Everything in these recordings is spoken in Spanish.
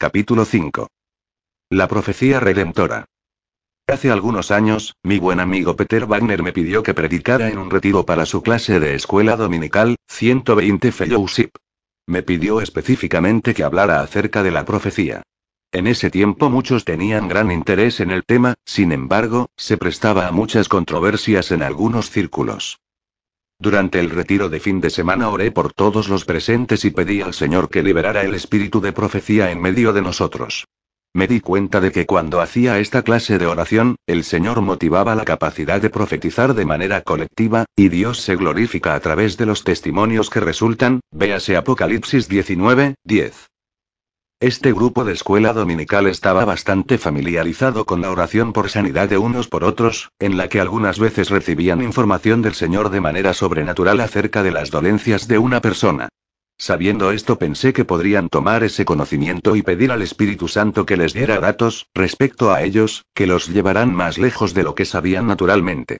Capítulo 5. La profecía redentora. Hace algunos años, mi buen amigo Peter Wagner me pidió que predicara en un retiro para su clase de escuela dominical, 120 Fellowship. Me pidió específicamente que hablara acerca de la profecía. En ese tiempo muchos tenían gran interés en el tema, sin embargo, se prestaba a muchas controversias en algunos círculos. Durante el retiro de fin de semana oré por todos los presentes y pedí al Señor que liberara el espíritu de profecía en medio de nosotros. Me di cuenta de que cuando hacía esta clase de oración, el Señor motivaba la capacidad de profetizar de manera colectiva, y Dios se glorifica a través de los testimonios que resultan, véase Apocalipsis 19:10. Este grupo de escuela dominical estaba bastante familiarizado con la oración por sanidad de unos por otros, en la que algunas veces recibían información del Señor de manera sobrenatural acerca de las dolencias de una persona. Sabiendo esto, pensé que podrían tomar ese conocimiento y pedir al Espíritu Santo que les diera datos, respecto a ellos, que los llevarán más lejos de lo que sabían naturalmente.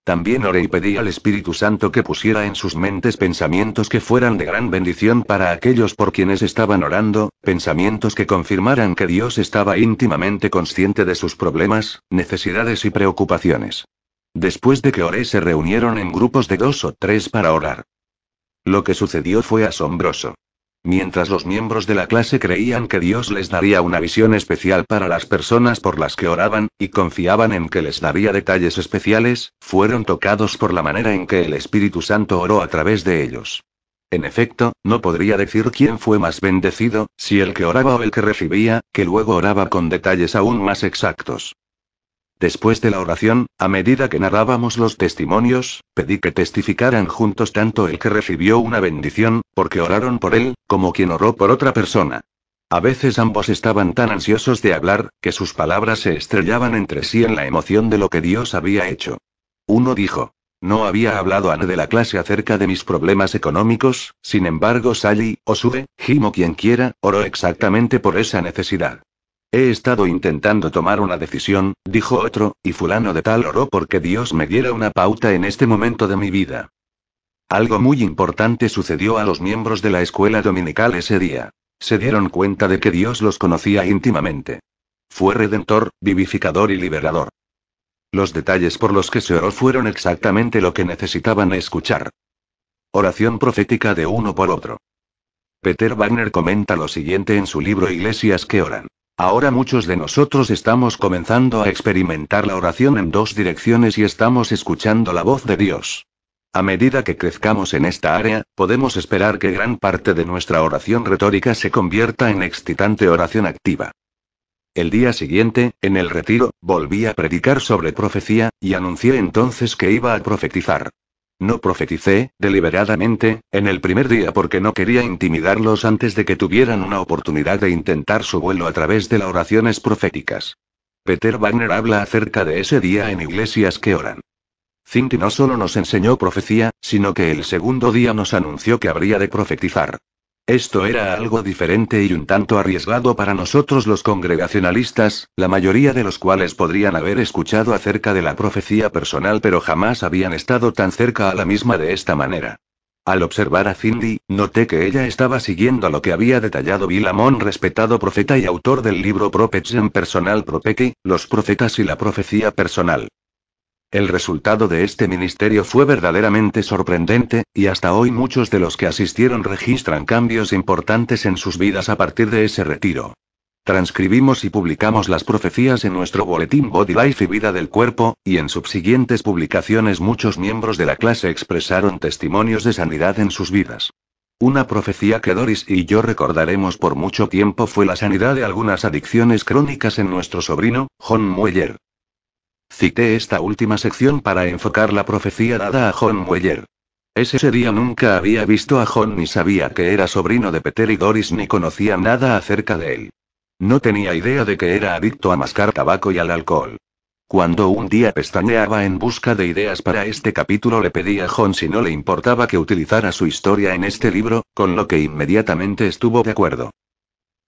También oré y pedí al Espíritu Santo que pusiera en sus mentes pensamientos que fueran de gran bendición para aquellos por quienes estaban orando, pensamientos que confirmaran que Dios estaba íntimamente consciente de sus problemas, necesidades y preocupaciones. Después de que oré, se reunieron en grupos de 2 o 3 para orar. Lo que sucedió fue asombroso. Mientras los miembros de la clase creían que Dios les daría una visión especial para las personas por las que oraban, y confiaban en que les daría detalles especiales, fueron tocados por la manera en que el Espíritu Santo oró a través de ellos. En efecto, no podría decir quién fue más bendecido, si el que oraba o el que recibía, que luego oraba con detalles aún más exactos. Después de la oración, a medida que narrábamos los testimonios, pedí que testificaran juntos tanto el que recibió una bendición, porque oraron por él, como quien oró por otra persona. A veces ambos estaban tan ansiosos de hablar, que sus palabras se estrellaban entre sí en la emoción de lo que Dios había hecho. Uno dijo: no había hablado Anne de la clase acerca de mis problemas económicos, sin embargo Sally, o Sue, Jim o quien quiera, oró exactamente por esa necesidad. He estado intentando tomar una decisión, dijo otro, y fulano de tal oró porque Dios me diera una pauta en este momento de mi vida. Algo muy importante sucedió a los miembros de la escuela dominical ese día. Se dieron cuenta de que Dios los conocía íntimamente. Fue redentor, vivificador y liberador. Los detalles por los que se oró fueron exactamente lo que necesitaban escuchar. Oración profética de uno por otro. Peter Wagner comenta lo siguiente en su libro Iglesias que oran. Ahora muchos de nosotros estamos comenzando a experimentar la oración en 2 direcciones y estamos escuchando la voz de Dios. A medida que crezcamos en esta área, podemos esperar que gran parte de nuestra oración retórica se convierta en excitante oración activa. El día siguiente, en el retiro, volví a predicar sobre profecía, y anuncié entonces que iba a profetizar. No profeticé, deliberadamente, en el primer día porque no quería intimidarlos antes de que tuvieran una oportunidad de intentar su vuelo a través de las oraciones proféticas. Peter Wagner habla acerca de ese día en Iglesias que oran. Cindy no solo nos enseñó profecía, sino que el segundo día nos anunció que habría de profetizar. Esto era algo diferente y un tanto arriesgado para nosotros los congregacionalistas, la mayoría de los cuales podrían haber escuchado acerca de la profecía personal pero jamás habían estado tan cerca a la misma de esta manera. Al observar a Cindy, noté que ella estaba siguiendo lo que había detallado Bill Hamon, respetado profeta y autor del libro Prophets and Personal Prophecy, los profetas y la profecía personal. El resultado de este ministerio fue verdaderamente sorprendente, y hasta hoy muchos de los que asistieron registran cambios importantes en sus vidas a partir de ese retiro. Transcribimos y publicamos las profecías en nuestro boletín Body Life y Vida del Cuerpo, y en subsiguientes publicaciones muchos miembros de la clase expresaron testimonios de sanidad en sus vidas. Una profecía que Doris y yo recordaremos por mucho tiempo fue la sanidad de algunas adicciones crónicas en nuestro sobrino, John Mueller. Cité esta última sección para enfocar la profecía dada a John Mueller. Ese día nunca había visto a John ni sabía que era sobrino de Peter y Doris ni conocía nada acerca de él. No tenía idea de que era adicto a mascar tabaco y al alcohol. Cuando un día pestañeaba en busca de ideas para este capítulo, le pedí a John si no le importaba que utilizara su historia en este libro, con lo que inmediatamente estuvo de acuerdo.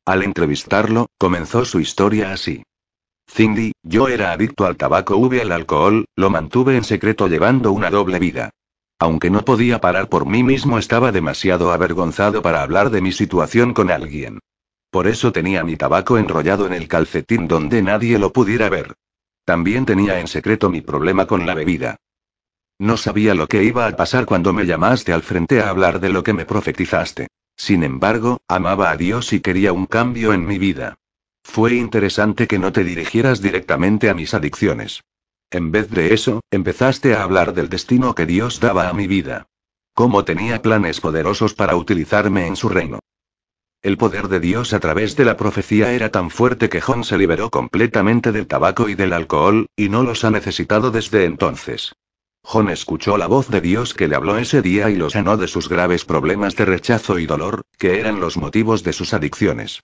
Al entrevistarlo, comenzó su historia así. Cindy, yo era adicto al tabaco y al alcohol, lo mantuve en secreto llevando una doble vida. Aunque no podía parar por mí mismo, estaba demasiado avergonzado para hablar de mi situación con alguien. Por eso tenía mi tabaco enrollado en el calcetín donde nadie lo pudiera ver. También tenía en secreto mi problema con la bebida. No sabía lo que iba a pasar cuando me llamaste al frente a hablar de lo que me profetizaste. Sin embargo, amaba a Dios y quería un cambio en mi vida. Fue interesante que no te dirigieras directamente a mis adicciones. En vez de eso, empezaste a hablar del destino que Dios daba a mi vida. Cómo tenía planes poderosos para utilizarme en su reino. El poder de Dios a través de la profecía era tan fuerte que John se liberó completamente del tabaco y del alcohol, y no los ha necesitado desde entonces. John escuchó la voz de Dios que le habló ese día y lo sanó de sus graves problemas de rechazo y dolor, que eran los motivos de sus adicciones.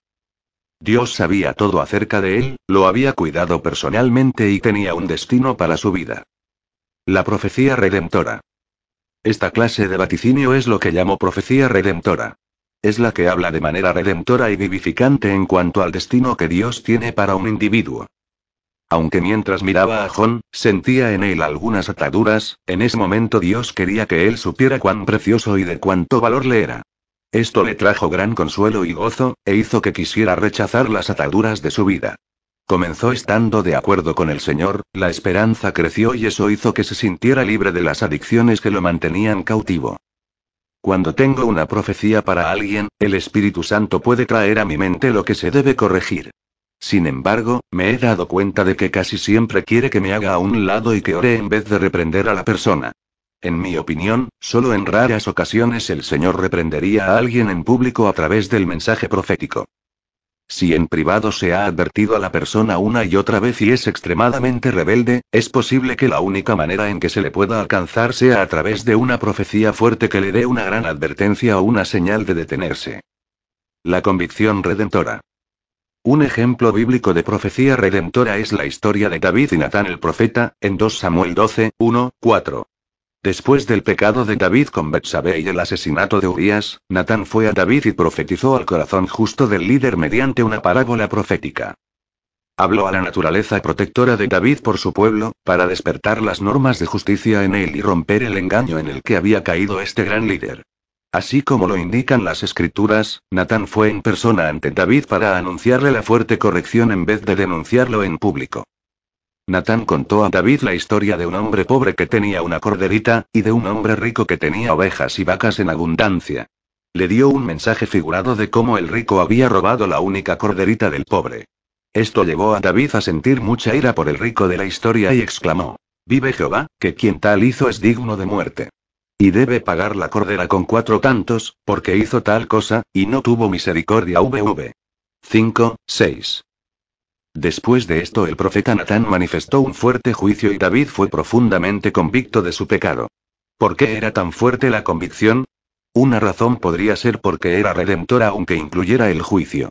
Dios sabía todo acerca de él, lo había cuidado personalmente y tenía un destino para su vida. La profecía redentora. Esta clase de vaticinio es lo que llamo profecía redentora. Es la que habla de manera redentora y vivificante en cuanto al destino que Dios tiene para un individuo. Aunque mientras miraba a John, sentía en él algunas ataduras, en ese momento Dios quería que él supiera cuán precioso y de cuánto valor le era. Esto le trajo gran consuelo y gozo, e hizo que quisiera rechazar las ataduras de su vida. Comenzó estando de acuerdo con el Señor, la esperanza creció y eso hizo que se sintiera libre de las adicciones que lo mantenían cautivo. Cuando tengo una profecía para alguien, el Espíritu Santo puede traer a mi mente lo que se debe corregir. Sin embargo, me he dado cuenta de que casi siempre quiere que me haga a un lado y que ore en vez de reprender a la persona. En mi opinión, solo en raras ocasiones el Señor reprendería a alguien en público a través del mensaje profético. Si en privado se ha advertido a la persona una y otra vez y es extremadamente rebelde, es posible que la única manera en que se le pueda alcanzar sea a través de una profecía fuerte que le dé una gran advertencia o una señal de detenerse. La convicción redentora. Un ejemplo bíblico de profecía redentora es la historia de David y Natán el profeta, en 2 Samuel 12, 1, 4. Después del pecado de David con Betsabé y el asesinato de Urías, Natán fue a David y profetizó al corazón justo del líder mediante una parábola profética. Habló a la naturaleza protectora de David por su pueblo, para despertar las normas de justicia en él y romper el engaño en el que había caído este gran líder. Así como lo indican las escrituras, Natán fue en persona ante David para anunciarle la fuerte corrección en vez de denunciarlo en público. Natán contó a David la historia de un hombre pobre que tenía una corderita, y de un hombre rico que tenía ovejas y vacas en abundancia. Le dio un mensaje figurado de cómo el rico había robado la única corderita del pobre. Esto llevó a David a sentir mucha ira por el rico de la historia y exclamó: «Vive Jehová, que quien tal hizo es digno de muerte. Y debe pagar la cordera con 4 tantos, porque hizo tal cosa, y no tuvo misericordia». 5, 6. Después de esto el profeta Natán manifestó un fuerte juicio y David fue profundamente convicto de su pecado. ¿Por qué era tan fuerte la convicción? Una razón podría ser porque era redentora aunque incluyera el juicio.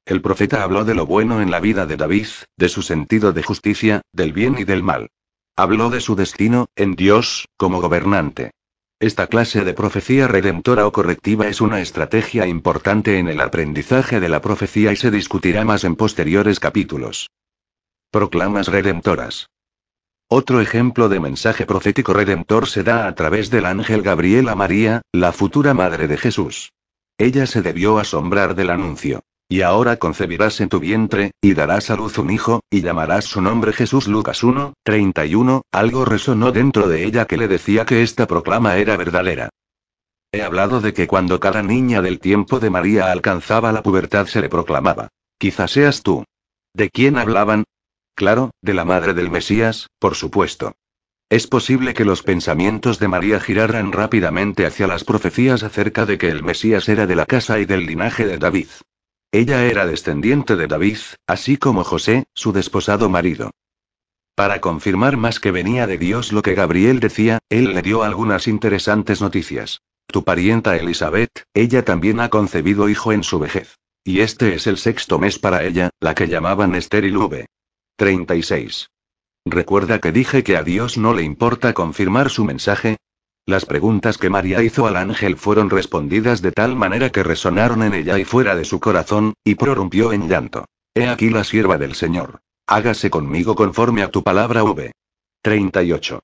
El profeta habló de lo bueno en la vida de David, de su sentido de justicia, del bien y del mal. Habló de su destino, en Dios, como gobernante. Esta clase de profecía redentora o correctiva es una estrategia importante en el aprendizaje de la profecía y se discutirá más en posteriores capítulos. Proclamas redentoras. Otro ejemplo de mensaje profético redentor se da a través del ángel Gabriel a María, la futura madre de Jesús. Ella se debió asombrar del anuncio. Y ahora concebirás en tu vientre, y darás a luz un hijo, y llamarás su nombre Jesús. Lucas 1, 31, algo resonó dentro de ella que le decía que esta proclama era verdadera. He hablado de que cuando cada niña del tiempo de María alcanzaba la pubertad se le proclamaba: «Quizás seas tú». ¿De quién hablaban? Claro, de la madre del Mesías, por supuesto. Es posible que los pensamientos de María giraran rápidamente hacia las profecías acerca de que el Mesías era de la casa y del linaje de David. Ella era descendiente de David, así como José, su desposado marido. Para confirmar más que venía de Dios lo que Gabriel decía, él le dio algunas interesantes noticias. Tu parienta Elizabeth, ella también ha concebido hijo en su vejez. Y este es el 6º mes para ella, la que llamaban estéril. 36. ¿Recuerda que dije que a Dios no le importa confirmar su mensaje? Las preguntas que María hizo al ángel fueron respondidas de tal manera que resonaron en ella y fuera de su corazón, y prorrumpió en llanto. He aquí la sierva del Señor. Hágase conmigo conforme a tu palabra. 38.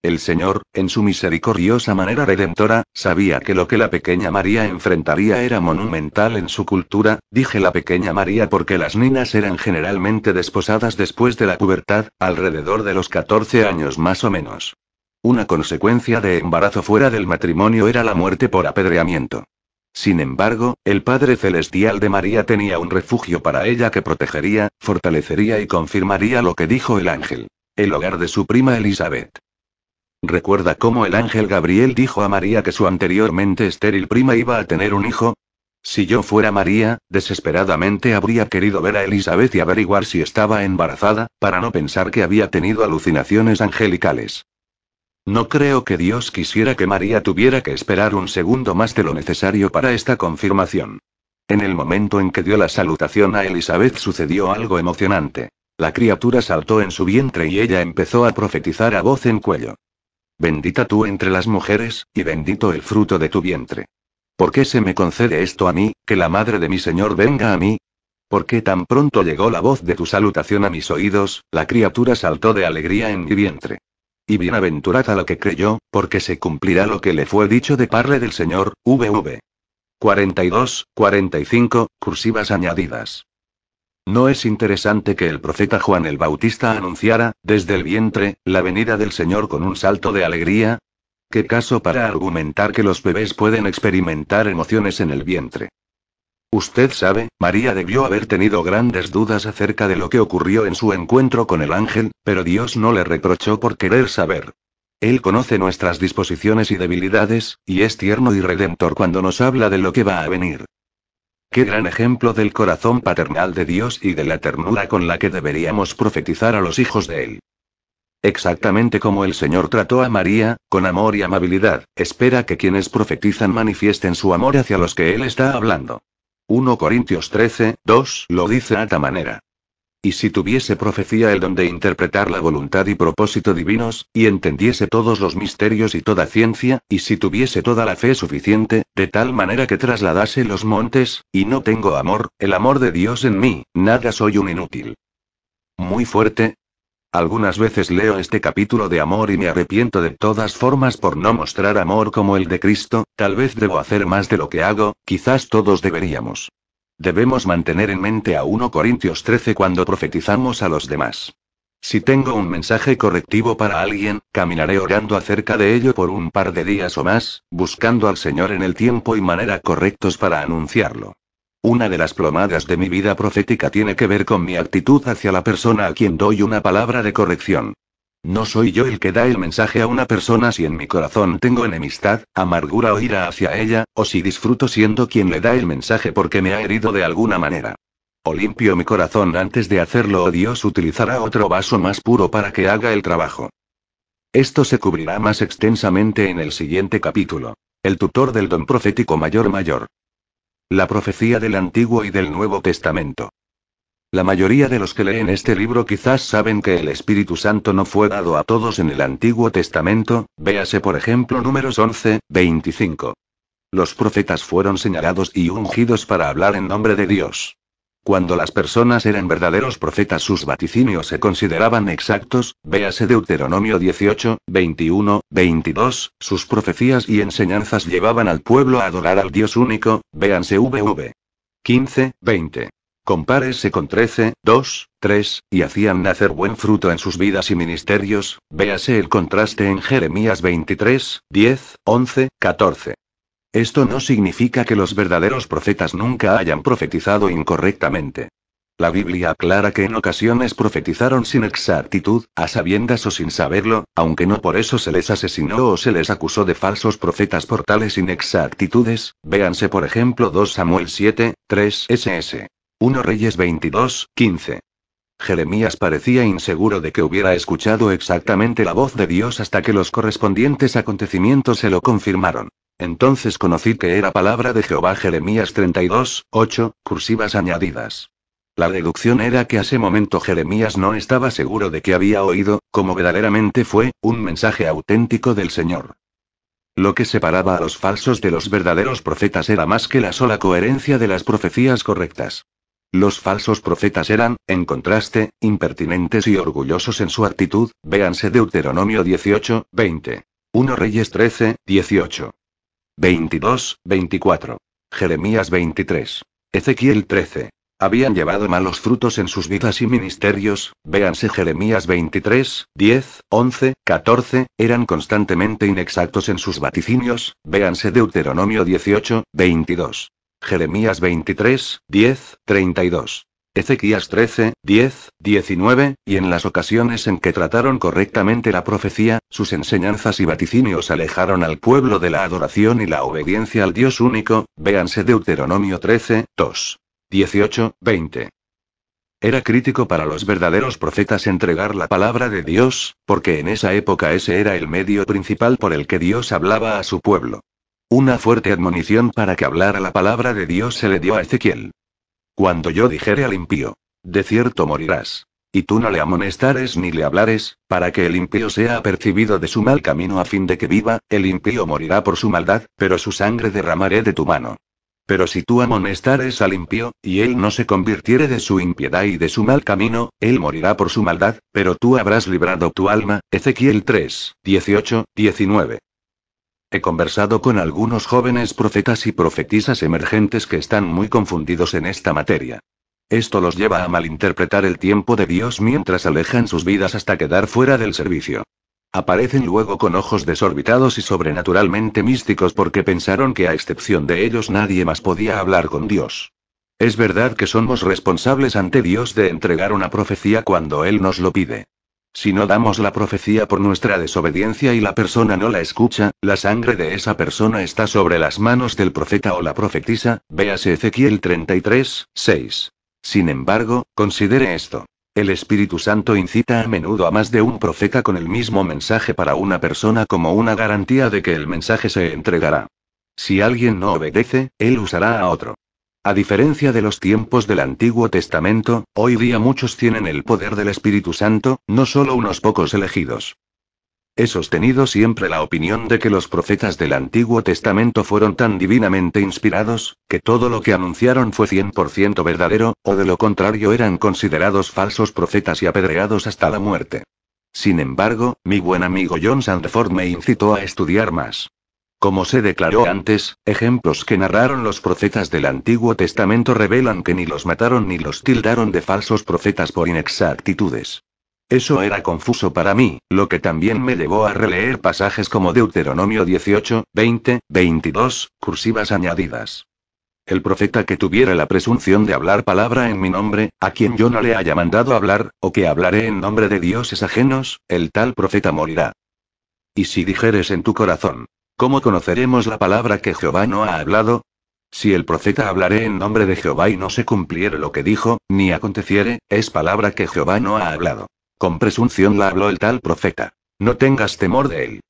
El Señor, en su misericordiosa manera redentora, sabía que lo que la pequeña María enfrentaría era monumental en su cultura, dije la pequeña María porque las niñas eran generalmente desposadas después de la pubertad, alrededor de los 14 años más o menos. Una consecuencia de embarazo fuera del matrimonio era la muerte por apedreamiento. Sin embargo, el Padre Celestial de María tenía un refugio para ella que protegería, fortalecería y confirmaría lo que dijo el ángel. El hogar de su prima Elizabeth. ¿Recuerda cómo el ángel Gabriel dijo a María que su anteriormente estéril prima iba a tener un hijo? Si yo fuera María, desesperadamente habría querido ver a Elizabeth y averiguar si estaba embarazada, para no pensar que había tenido alucinaciones angelicales. No creo que Dios quisiera que María tuviera que esperar un segundo más de lo necesario para esta confirmación. En el momento en que dio la salutación a Elizabeth sucedió algo emocionante. La criatura saltó en su vientre y ella empezó a profetizar a voz en cuello. Bendita tú entre las mujeres, y bendito el fruto de tu vientre. ¿Por qué se me concede esto a mí, que la madre de mi Señor venga a mí? ¿Por qué tan pronto llegó la voz de tu salutación a mis oídos? La criatura saltó de alegría en mi vientre. Y bienaventurada la que creyó, porque se cumplirá lo que le fue dicho de parte del Señor, VV. 42, 45, cursivas añadidas. ¿No es interesante que el profeta Juan el Bautista anunciara, desde el vientre, la venida del Señor con un salto de alegría? ¿Qué caso para argumentar que los bebés pueden experimentar emociones en el vientre? Usted sabe, María debió haber tenido grandes dudas acerca de lo que ocurrió en su encuentro con el ángel, pero Dios no le reprochó por querer saber. Él conoce nuestras disposiciones y debilidades, y es tierno y redentor cuando nos habla de lo que va a venir. Qué gran ejemplo del corazón paternal de Dios y de la ternura con la que deberíamos profetizar a los hijos de Él. Exactamente como el Señor trató a María, con amor y amabilidad, espera que quienes profetizan manifiesten su amor hacia los que Él está hablando. 1 Corintios 13, 2 lo dice a ta manera. Y si tuviese profecía el don de interpretar la voluntad y propósito divinos, y entendiese todos los misterios y toda ciencia, y si tuviese toda la fe suficiente, de tal manera que trasladase los montes, y no tengo amor, el amor de Dios en mí, nada soy un inútil. Muy fuerte. Algunas veces leo este capítulo de amor y me arrepiento de todas formas por no mostrar amor como el de Cristo, tal vez debo hacer más de lo que hago, quizás todos deberíamos. Debemos mantener en mente a 1 Corintios 13 cuando profetizamos a los demás. Si tengo un mensaje correctivo para alguien, caminaré orando acerca de ello por un par de días o más, buscando al Señor en el tiempo y manera correctos para anunciarlo. Una de las plomadas de mi vida profética tiene que ver con mi actitud hacia la persona a quien doy una palabra de corrección. No soy yo el que da el mensaje a una persona si en mi corazón tengo enemistad, amargura o ira hacia ella, o si disfruto siendo quien le da el mensaje porque me ha herido de alguna manera. O limpio mi corazón antes de hacerlo o Dios utilizará otro vaso más puro para que haga el trabajo. Esto se cubrirá más extensamente en el siguiente capítulo. El tutor del don profético mayor. La profecía del Antiguo y del Nuevo Testamento. La mayoría de los que leen este libro quizás saben que el Espíritu Santo no fue dado a todos en el Antiguo Testamento, véase por ejemplo Números 11, 25. Los profetas fueron señalados y ungidos para hablar en nombre de Dios. Cuando las personas eran verdaderos profetas sus vaticinios se consideraban exactos, véase Deuteronomio 18, 21, 22, sus profecías y enseñanzas llevaban al pueblo a adorar al Dios único, véanse VV 15, 20. Compárese con 13, 2, 3, y hacían nacer buen fruto en sus vidas y ministerios, véase el contraste en Jeremías 23, 10, 11, 14. Esto no significa que los verdaderos profetas nunca hayan profetizado incorrectamente. La Biblia aclara que en ocasiones profetizaron sin exactitud, a sabiendas o sin saberlo, aunque no por eso se les asesinó o se les acusó de falsos profetas por tales inexactitudes, véanse por ejemplo 2 Samuel 7, 3 ss. 1 Reyes 22, 15. Jeremías parecía inseguro de que hubiera escuchado exactamente la voz de Dios hasta que los correspondientes acontecimientos se lo confirmaron. Entonces conocí que era palabra de Jehová. Jeremías 32, 8, cursivas añadidas. La deducción era que a ese momento Jeremías no estaba seguro de que había oído, como verdaderamente fue, un mensaje auténtico del Señor. Lo que separaba a los falsos de los verdaderos profetas era más que la sola coherencia de las profecías correctas. Los falsos profetas eran, en contraste, impertinentes y orgullosos en su actitud, véanse Deuteronomio 18, 20. 1 Reyes 13, 18. 22, 24. Jeremías 23. Ezequiel 13. Habían llevado malos frutos en sus vidas y ministerios, véanse Jeremías 23, 10, 11, 14, eran constantemente inexactos en sus vaticinios, véanse Deuteronomio 18, 22. Jeremías 23, 10, 32. Ezequías 13, 10, 19, y en las ocasiones en que trataron correctamente la profecía, sus enseñanzas y vaticinios alejaron al pueblo de la adoración y la obediencia al Dios único, véanse Deuteronomio 13, 2. 18, 20. Era crítico para los verdaderos profetas entregar la palabra de Dios, porque en esa época ese era el medio principal por el que Dios hablaba a su pueblo. Una fuerte admonición para que hablara la palabra de Dios se le dio a Ezequiel. Cuando yo dijere al impío, de cierto morirás, y tú no le amonestares ni le hablares, para que el impío sea apercibido de su mal camino a fin de que viva, el impío morirá por su maldad, pero su sangre derramaré de tu mano. Pero si tú amonestares al impío, y él no se convirtiere de su impiedad y de su mal camino, él morirá por su maldad, pero tú habrás librado tu alma. Ezequiel 3, 18, 19. He conversado con algunos jóvenes profetas y profetisas emergentes que están muy confundidos en esta materia. Esto los lleva a malinterpretar el tiempo de Dios mientras alejan sus vidas hasta quedar fuera del servicio. Aparecen luego con ojos desorbitados y sobrenaturalmente místicos porque pensaron que a excepción de ellos nadie más podía hablar con Dios. Es verdad que somos responsables ante Dios de entregar una profecía cuando Él nos lo pide. Si no damos la profecía por nuestra desobediencia y la persona no la escucha, la sangre de esa persona está sobre las manos del profeta o la profetisa, véase Ezequiel 33, 6. Sin embargo, considere esto. El Espíritu Santo incita a menudo a más de un profeta con el mismo mensaje para una persona como una garantía de que el mensaje se entregará. Si alguien no obedece, él usará a otro. A diferencia de los tiempos del Antiguo Testamento, hoy día muchos tienen el poder del Espíritu Santo, no solo unos pocos elegidos. He sostenido siempre la opinión de que los profetas del Antiguo Testamento fueron tan divinamente inspirados, que todo lo que anunciaron fue 100% verdadero, o de lo contrario eran considerados falsos profetas y apedreados hasta la muerte. Sin embargo, mi buen amigo John Sandford me incitó a estudiar más. Como se declaró antes, ejemplos que narraron los profetas del Antiguo Testamento revelan que ni los mataron ni los tildaron de falsos profetas por inexactitudes. Eso era confuso para mí, lo que también me llevó a releer pasajes como Deuteronomio 18, 20, 22, cursivas añadidas. El profeta que tuviera la presunción de hablar palabra en mi nombre, a quien yo no le haya mandado hablar, o que hablaré en nombre de dioses ajenos, el tal profeta morirá. Y si dijeres en tu corazón, ¿cómo conoceremos la palabra que Jehová no ha hablado? Si el profeta hablaré en nombre de Jehová y no se cumpliere lo que dijo, ni aconteciere, es palabra que Jehová no ha hablado. Con presunción la habló el tal profeta. No tengas temor de él.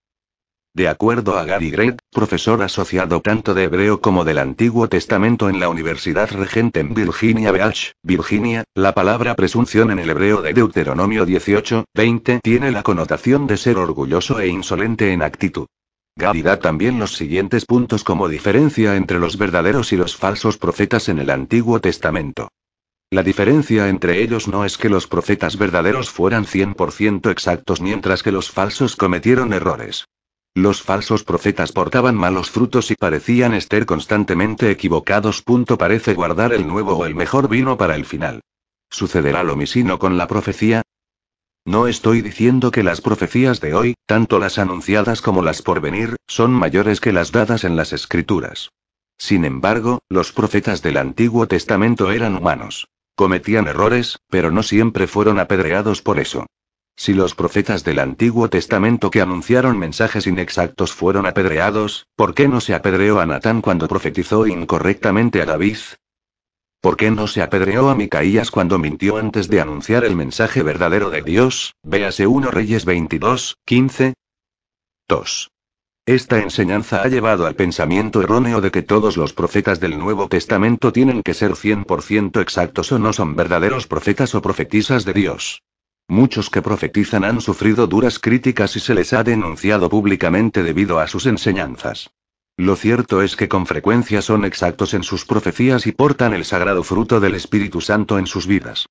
De acuerdo a Gary Gregg, profesor asociado tanto de hebreo como del Antiguo Testamento en la Universidad Regente en Virginia Beach, Virginia, la palabra presunción en el hebreo de Deuteronomio 18, 20 tiene la connotación de ser orgulloso e insolente en actitud. Gary da también los siguientes puntos como diferencia entre los verdaderos y los falsos profetas en el Antiguo Testamento. La diferencia entre ellos no es que los profetas verdaderos fueran 100% exactos mientras que los falsos cometieron errores. Los falsos profetas portaban malos frutos y parecían estar constantemente equivocados. Parece guardar el nuevo o el mejor vino para el final. ¿Sucederá lo mismo con la profecía? No estoy diciendo que las profecías de hoy, tanto las anunciadas como las por venir, son mayores que las dadas en las Escrituras. Sin embargo, los profetas del Antiguo Testamento eran humanos. Cometían errores, pero no siempre fueron apedreados por eso. Si los profetas del Antiguo Testamento que anunciaron mensajes inexactos fueron apedreados, ¿por qué no se apedreó a Natán cuando profetizó incorrectamente a David? ¿Por qué no se apedreó a Micaías cuando mintió antes de anunciar el mensaje verdadero de Dios? Véase 1 Reyes 22, 15. 2. Esta enseñanza ha llevado al pensamiento erróneo de que todos los profetas del Nuevo Testamento tienen que ser 100% exactos o no son verdaderos profetas o profetisas de Dios. Muchos que profetizan han sufrido duras críticas y se les ha denunciado públicamente debido a sus enseñanzas. Lo cierto es que con frecuencia son exactos en sus profecías y portan el sagrado fruto del Espíritu Santo en sus vidas.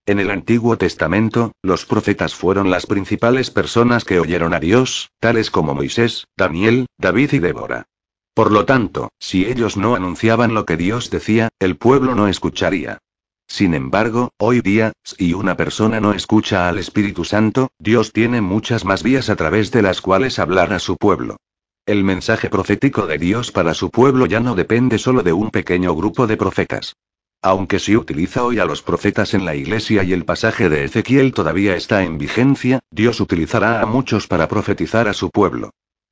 En el Antiguo Testamento, los profetas fueron las principales personas que oyeron a Dios, tales como Moisés, Daniel, David y Débora. Por lo tanto, si ellos no anunciaban lo que Dios decía, el pueblo no escucharía. Sin embargo, hoy día, si una persona no escucha al Espíritu Santo, Dios tiene muchas más vías a través de las cuales hablar a su pueblo. El mensaje profético de Dios para su pueblo ya no depende solo de un pequeño grupo de profetas. Aunque sí utiliza hoy a los profetas en la iglesia y el pasaje de Ezequiel todavía está en vigencia, Dios utilizará a muchos para profetizar a su pueblo.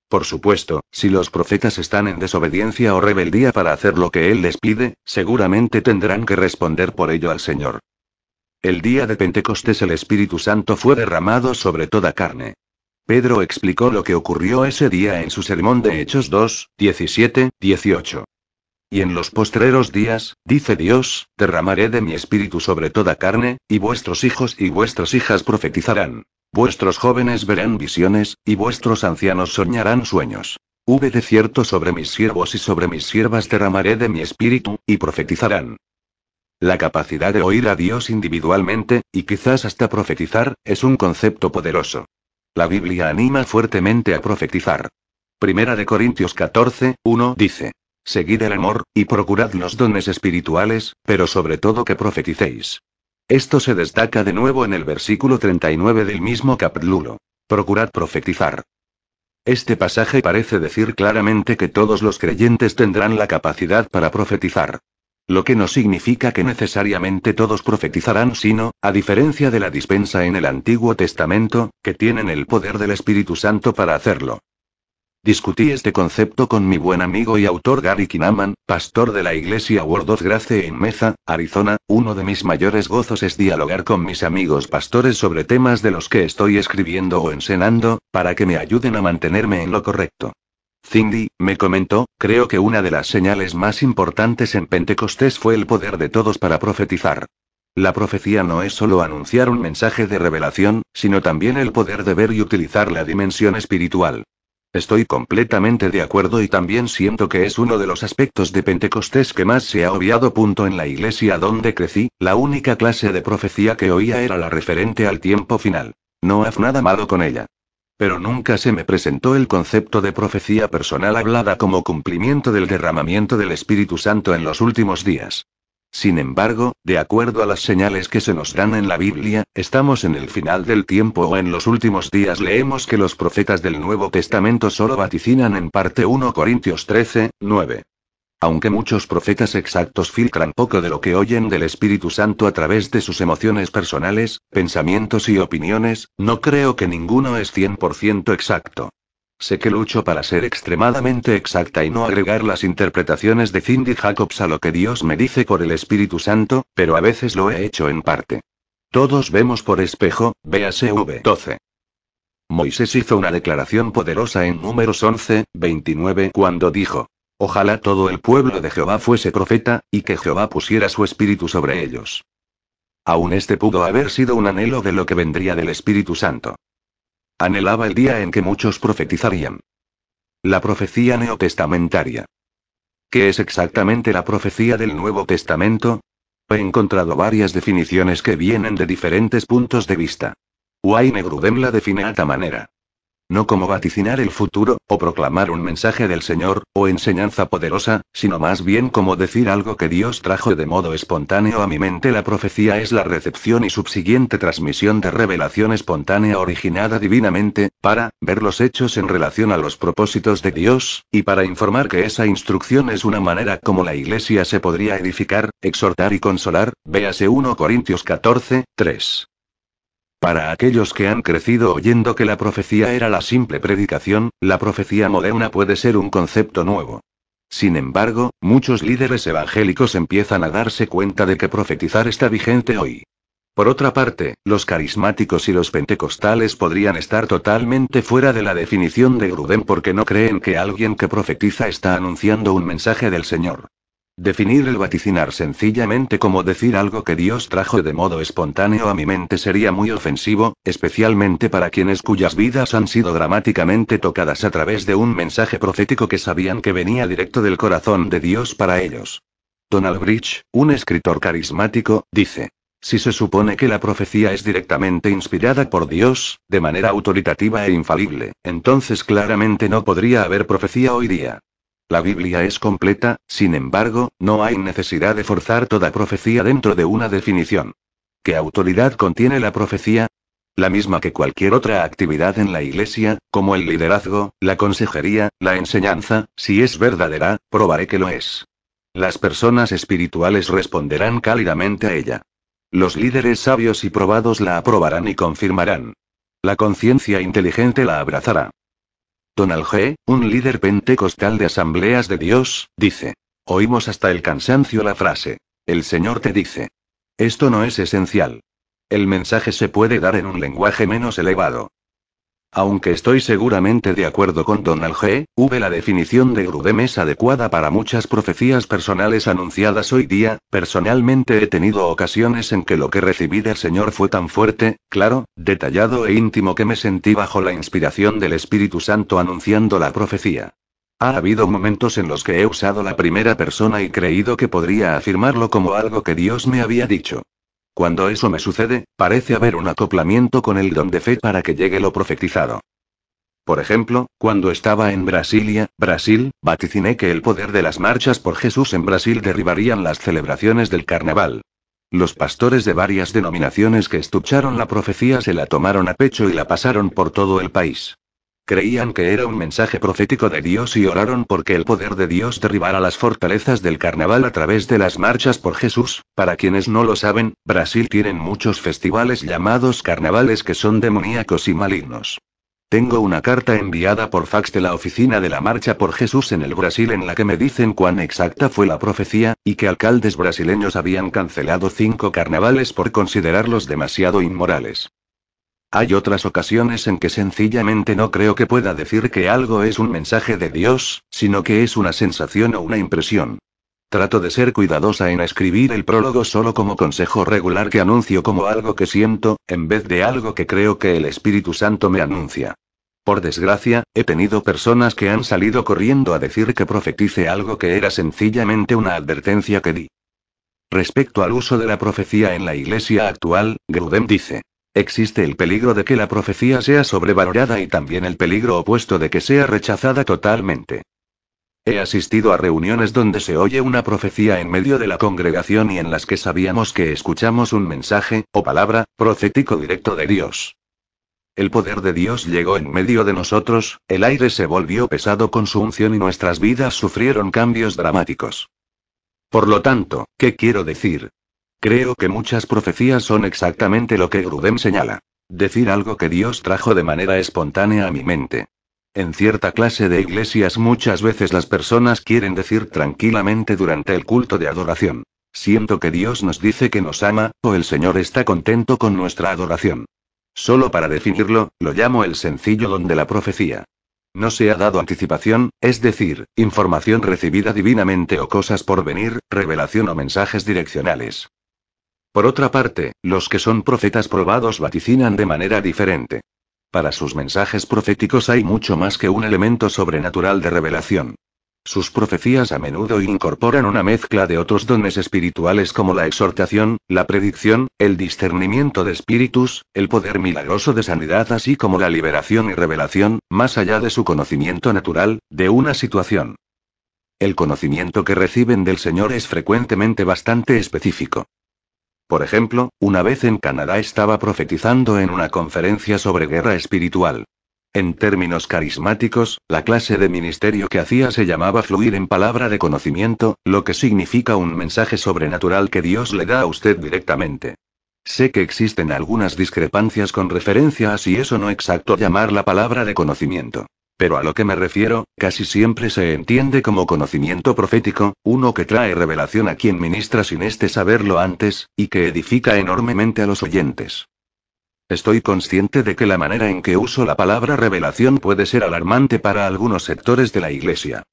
Por supuesto, si los profetas están en desobediencia o rebeldía para hacer lo que Él les pide, seguramente tendrán que responder por ello al Señor. El día de Pentecostés el Espíritu Santo fue derramado sobre toda carne. Pedro explicó lo que ocurrió ese día en su sermón de Hechos 2, 17, 18. Y en los postreros días, dice Dios, derramaré de mi espíritu sobre toda carne, y vuestros hijos y vuestras hijas profetizarán. Vuestros jóvenes verán visiones, y vuestros ancianos soñarán sueños. De cierto sobre mis siervos y sobre mis siervas derramaré de mi espíritu, y profetizarán. La capacidad de oír a Dios individualmente, y quizás hasta profetizar, es un concepto poderoso. La Biblia anima fuertemente a profetizar. Primera de Corintios 14, 1 dice: Seguid el amor, y procurad los dones espirituales, pero sobre todo que profeticéis. Esto se destaca de nuevo en el versículo 39 del mismo capítulo. Procurad profetizar. Este pasaje parece decir claramente que todos los creyentes tendrán la capacidad para profetizar. Lo que no significa que necesariamente todos profetizarán, sino, a diferencia de la dispensa en el Antiguo Testamento, que tienen el poder del Espíritu Santo para hacerlo. Discutí este concepto con mi buen amigo y autor Gary Kinaman, pastor de la iglesia Word of Grace en Mesa, Arizona. Uno de mis mayores gozos es dialogar con mis amigos pastores sobre temas de los que estoy escribiendo o enseñando, para que me ayuden a mantenerme en lo correcto. Cindy, me comentó, creo que una de las señales más importantes en Pentecostés fue el poder de todos para profetizar. La profecía no es solo anunciar un mensaje de revelación, sino también el poder de ver y utilizar la dimensión espiritual. Estoy completamente de acuerdo y también siento que es uno de los aspectos de Pentecostés que más se ha obviado. En la iglesia donde crecí, la única clase de profecía que oía era la referente al tiempo final. No hay nada malo con ella. Pero nunca se me presentó el concepto de profecía personal hablada como cumplimiento del derramamiento del Espíritu Santo en los últimos días. Sin embargo, de acuerdo a las señales que se nos dan en la Biblia, estamos en el final del tiempo o en los últimos días. Leemos que los profetas del Nuevo Testamento solo vaticinan en parte. 1 Corintios 13, 9. Aunque muchos profetas exactos filtran poco de lo que oyen del Espíritu Santo a través de sus emociones personales, pensamientos y opiniones, no creo que ninguno es 100% exacto. Sé que lucho para ser extremadamente exacta y no agregar las interpretaciones de Cindy Jacobs a lo que Dios me dice por el Espíritu Santo, pero a veces lo he hecho en parte. Todos vemos por espejo, véase v12. Moisés hizo una declaración poderosa en Números 11, 29 cuando dijo: Ojalá todo el pueblo de Jehová fuese profeta, y que Jehová pusiera su espíritu sobre ellos. Aún este pudo haber sido un anhelo de lo que vendría del Espíritu Santo. Anhelaba el día en que muchos profetizarían. La profecía neotestamentaria. ¿Qué es exactamente la profecía del Nuevo Testamento? He encontrado varias definiciones que vienen de diferentes puntos de vista. Wayne Grudem la define de esta manera. No como vaticinar el futuro, o proclamar un mensaje del Señor, o enseñanza poderosa, sino más bien como decir algo que Dios trajo de modo espontáneo a mi mente. La profecía es la recepción y subsiguiente transmisión de revelación espontánea originada divinamente, para ver los hechos en relación a los propósitos de Dios, y para informar que esa instrucción es una manera como la iglesia se podría edificar, exhortar y consolar. Véase 1 Corintios 14, 3. Para aquellos que han crecido oyendo que la profecía era la simple predicación, la profecía moderna puede ser un concepto nuevo. Sin embargo, muchos líderes evangélicos empiezan a darse cuenta de que profetizar está vigente hoy. Por otra parte, los carismáticos y los pentecostales podrían estar totalmente fuera de la definición de Grudem porque no creen que alguien que profetiza está anunciando un mensaje del Señor. Definir el vaticinar sencillamente como decir algo que Dios trajo de modo espontáneo a mi mente sería muy ofensivo, especialmente para quienes cuyas vidas han sido dramáticamente tocadas a través de un mensaje profético que sabían que venía directo del corazón de Dios para ellos. Donald Bridge, un escritor carismático, dice: si se supone que la profecía es directamente inspirada por Dios, de manera autoritativa e infalible, entonces claramente no podría haber profecía hoy día. La Biblia es completa, sin embargo, no hay necesidad de forzar toda profecía dentro de una definición. ¿Qué autoridad contiene la profecía? La misma que cualquier otra actividad en la Iglesia, como el liderazgo, la consejería, la enseñanza. Si es verdadera, probaré que lo es. Las personas espirituales responderán cálidamente a ella. Los líderes sabios y probados la aprobarán y confirmarán. La conciencia inteligente la abrazará. Donald G., un líder pentecostal de Asambleas de Dios, dice: oímos hasta el cansancio la frase: el Señor te dice. Esto no es esencial. El mensaje se puede dar en un lenguaje menos elevado. Aunque estoy seguramente de acuerdo con Donald G. La definición de Grudem es adecuada para muchas profecías personales anunciadas hoy día. Personalmente he tenido ocasiones en que lo que recibí del Señor fue tan fuerte, claro, detallado e íntimo que me sentí bajo la inspiración del Espíritu Santo anunciando la profecía. Ha habido momentos en los que he usado la primera persona y creído que podría afirmarlo como algo que Dios me había dicho. Cuando eso me sucede, parece haber un acoplamiento con el don de fe para que llegue lo profetizado. Por ejemplo, cuando estaba en Brasilia, Brasil, vaticiné que el poder de las marchas por Jesús en Brasil derribarían las celebraciones del carnaval. Los pastores de varias denominaciones que escucharon la profecía se la tomaron a pecho y la pasaron por todo el país. Creían que era un mensaje profético de Dios y oraron porque el poder de Dios derribara las fortalezas del carnaval a través de las marchas por Jesús. Para quienes no lo saben, Brasil tiene muchos festivales llamados carnavales que son demoníacos y malignos. Tengo una carta enviada por fax de la oficina de la Marcha por Jesús en el Brasil en la que me dicen cuán exacta fue la profecía, y que alcaldes brasileños habían cancelado 5 carnavales por considerarlos demasiado inmorales. Hay otras ocasiones en que sencillamente no creo que pueda decir que algo es un mensaje de Dios, sino que es una sensación o una impresión. Trato de ser cuidadosa en escribir el prólogo solo como consejo regular que anuncio como algo que siento, en vez de algo que creo que el Espíritu Santo me anuncia. Por desgracia, he tenido personas que han salido corriendo a decir que profetice algo que era sencillamente una advertencia que di. Respecto al uso de la profecía en la Iglesia actual, Grudem dice: existe el peligro de que la profecía sea sobrevalorada y también el peligro opuesto de que sea rechazada totalmente. He asistido a reuniones donde se oye una profecía en medio de la congregación y en las que sabíamos que escuchamos un mensaje, o palabra, profético directo de Dios. El poder de Dios llegó en medio de nosotros, el aire se volvió pesado con su unción y nuestras vidas sufrieron cambios dramáticos. Por lo tanto, ¿qué quiero decir? Creo que muchas profecías son exactamente lo que Grudem señala. Decir algo que Dios trajo de manera espontánea a mi mente. En cierta clase de iglesias muchas veces las personas quieren decir tranquilamente durante el culto de adoración: siento que Dios nos dice que nos ama, o el Señor está contento con nuestra adoración. Solo para definirlo, lo llamo el sencillo don de la profecía. No se ha dado anticipación, es decir, información recibida divinamente o cosas por venir, revelación o mensajes direccionales. Por otra parte, los que son profetas probados vaticinan de manera diferente. Para sus mensajes proféticos hay mucho más que un elemento sobrenatural de revelación. Sus profecías a menudo incorporan una mezcla de otros dones espirituales como la exhortación, la predicción, el discernimiento de espíritus, el poder milagroso de sanidad, así como la liberación y revelación, más allá de su conocimiento natural, de una situación. El conocimiento que reciben del Señor es frecuentemente bastante específico. Por ejemplo, una vez en Canadá estaba profetizando en una conferencia sobre guerra espiritual. En términos carismáticos, la clase de ministerio que hacía se llamaba fluir en palabra de conocimiento, lo que significa un mensaje sobrenatural que Dios le da a usted directamente. Sé que existen algunas discrepancias con referencia a si es o no exacto llamar la palabra de conocimiento. Pero a lo que me refiero, casi siempre se entiende como conocimiento profético, uno que trae revelación a quien ministra sin éste saberlo antes, y que edifica enormemente a los oyentes. Estoy consciente de que la manera en que uso la palabra revelación puede ser alarmante para algunos sectores de la Iglesia.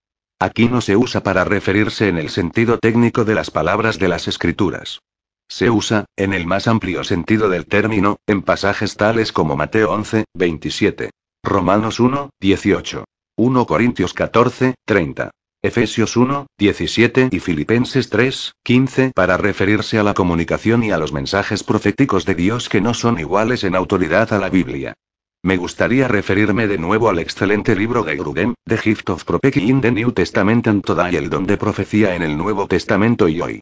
Aquí no se usa para referirse en el sentido técnico de las palabras de las Escrituras. Se usa, en el más amplio sentido del término, en pasajes tales como Mateo 11, 27, Romanos 1, 18, 1 Corintios 14, 30, Efesios 1, 17 y Filipenses 3, 15 para referirse a la comunicación y a los mensajes proféticos de Dios que no son iguales en autoridad a la Biblia. Me gustaría referirme de nuevo al excelente libro de Grudem, The Gift of Prophecy in the New Testament and Today, el don de profecía en el Nuevo Testamento y hoy.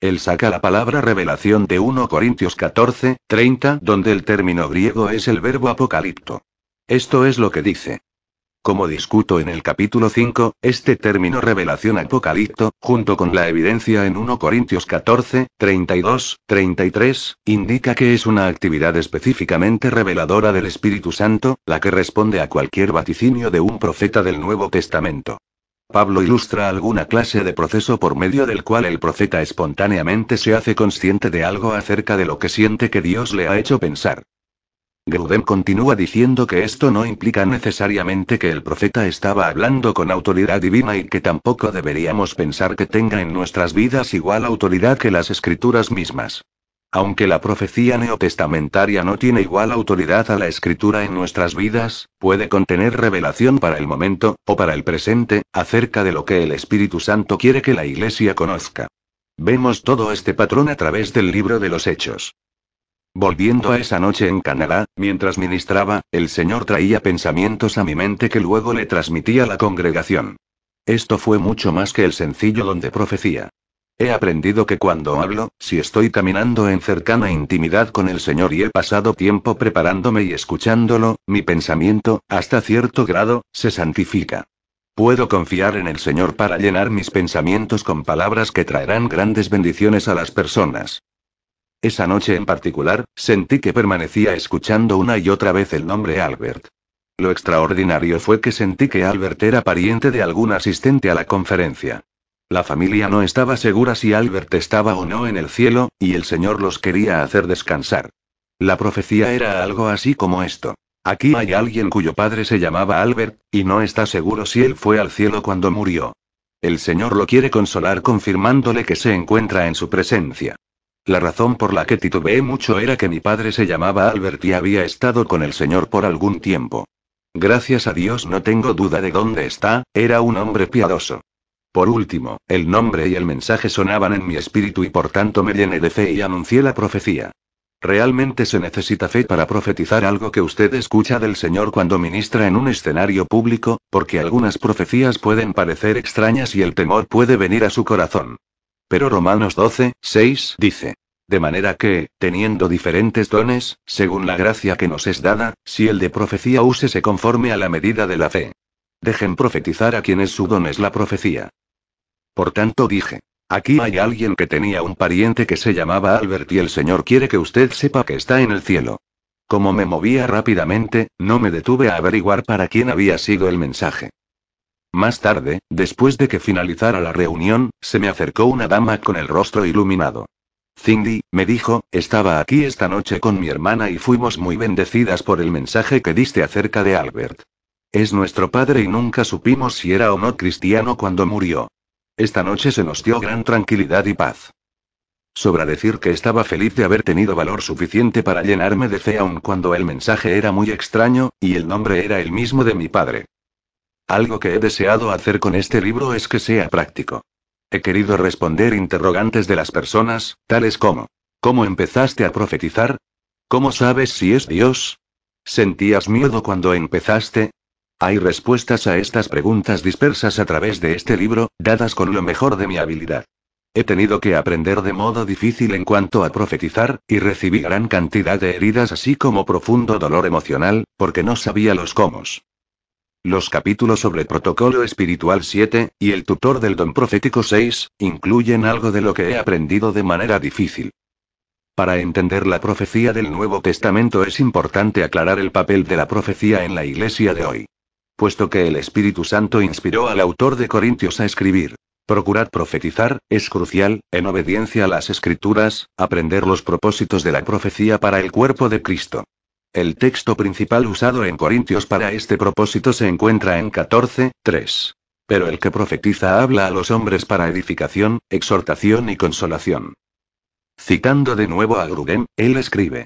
Él saca la palabra revelación de 1 Corintios 14, 30, donde el término griego es el verbo apocalipto. Esto es lo que dice. Como discuto en el capítulo 5, este término revelación apocalipto, junto con la evidencia en 1 Corintios 14, 32, 33, indica que es una actividad específicamente reveladora del Espíritu Santo, la que responde a cualquier vaticinio de un profeta del Nuevo Testamento. Pablo ilustra alguna clase de proceso por medio del cual el profeta espontáneamente se hace consciente de algo acerca de lo que siente que Dios le ha hecho pensar. Grudem continúa diciendo que esto no implica necesariamente que el profeta estaba hablando con autoridad divina y que tampoco deberíamos pensar que tenga en nuestras vidas igual autoridad que las Escrituras mismas. Aunque la profecía neotestamentaria no tiene igual autoridad a la Escritura en nuestras vidas, puede contener revelación para el momento, o para el presente, acerca de lo que el Espíritu Santo quiere que la Iglesia conozca. Vemos todo este patrón a través del libro de los Hechos. Volviendo a esa noche en Canadá, mientras ministraba, el Señor traía pensamientos a mi mente que luego le transmitía a la congregación. Esto fue mucho más que el sencillo don de profecía. He aprendido que cuando hablo, si estoy caminando en cercana intimidad con el Señor y he pasado tiempo preparándome y escuchándolo, mi pensamiento, hasta cierto grado, se santifica. Puedo confiar en el Señor para llenar mis pensamientos con palabras que traerán grandes bendiciones a las personas. Esa noche en particular, sentí que permanecía escuchando una y otra vez el nombre Albert. Lo extraordinario fue que sentí que Albert era pariente de algún asistente a la conferencia. La familia no estaba segura si Albert estaba o no en el cielo, y el Señor los quería hacer descansar. La profecía era algo así como esto. Aquí hay alguien cuyo padre se llamaba Albert, y no está seguro si él fue al cielo cuando murió. El Señor lo quiere consolar confirmándole que se encuentra en su presencia. La razón por la que titubeé mucho era que mi padre se llamaba Albert y había estado con el Señor por algún tiempo. Gracias a Dios no tengo duda de dónde está, era un hombre piadoso. Por último, el nombre y el mensaje sonaban en mi espíritu y por tanto me llené de fe y anuncié la profecía. Realmente se necesita fe para profetizar algo que usted escucha del Señor cuando ministra en un escenario público, porque algunas profecías pueden parecer extrañas y el temor puede venir a su corazón. Pero Romanos 12, 6 dice. De manera que, teniendo diferentes dones, según la gracia que nos es dada, si el de profecía úsese conforme a la medida de la fe. Dejen profetizar a quienes su don es la profecía. Por tanto dije. Aquí hay alguien que tenía un pariente que se llamaba Albert y el Señor quiere que usted sepa que está en el cielo. Como me movía rápidamente, no me detuve a averiguar para quién había sido el mensaje. Más tarde, después de que finalizara la reunión, se me acercó una dama con el rostro iluminado. Cindy, me dijo, estaba aquí esta noche con mi hermana y fuimos muy bendecidas por el mensaje que diste acerca de Albert. Es nuestro padre y nunca supimos si era o no cristiano cuando murió. Esta noche se nos dio gran tranquilidad y paz. Sobra decir que estaba feliz de haber tenido valor suficiente para llenarme de fe aun cuando el mensaje era muy extraño, y el nombre era el mismo de mi padre. Algo que he deseado hacer con este libro es que sea práctico. He querido responder interrogantes de las personas, tales como: ¿cómo empezaste a profetizar? ¿Cómo sabes si es Dios? ¿Sentías miedo cuando empezaste? Hay respuestas a estas preguntas dispersas a través de este libro, dadas con lo mejor de mi habilidad. He tenido que aprender de modo difícil en cuanto a profetizar, y recibí gran cantidad de heridas así como profundo dolor emocional, porque no sabía los cómo. Los capítulos sobre protocolo espiritual 7, y el tutor del don profético 6, incluyen algo de lo que he aprendido de manera difícil. Para entender la profecía del Nuevo Testamento es importante aclarar el papel de la profecía en la iglesia de hoy. Puesto que el Espíritu Santo inspiró al autor de Corintios a escribir: procurad profetizar, es crucial, en obediencia a las Escrituras, aprender los propósitos de la profecía para el cuerpo de Cristo. El texto principal usado en Corintios para este propósito se encuentra en 14, 3. Pero el que profetiza habla a los hombres para edificación, exhortación y consolación. Citando de nuevo a Grudem, él escribe: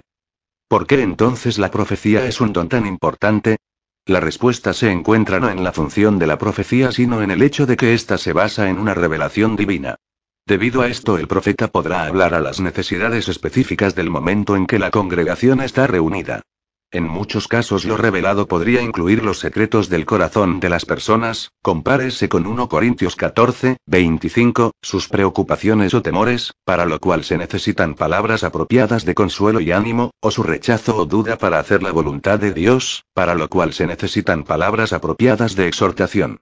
¿por qué entonces la profecía es un don tan importante? La respuesta se encuentra no en la función de la profecía, sino en el hecho de que ésta se basa en una revelación divina. Debido a esto, el profeta podrá hablar a las necesidades específicas del momento en que la congregación está reunida. En muchos casos lo revelado podría incluir los secretos del corazón de las personas, compárese con 1 Corintios 14, 25, sus preocupaciones o temores, para lo cual se necesitan palabras apropiadas de consuelo y ánimo, o su rechazo o duda para hacer la voluntad de Dios, para lo cual se necesitan palabras apropiadas de exhortación.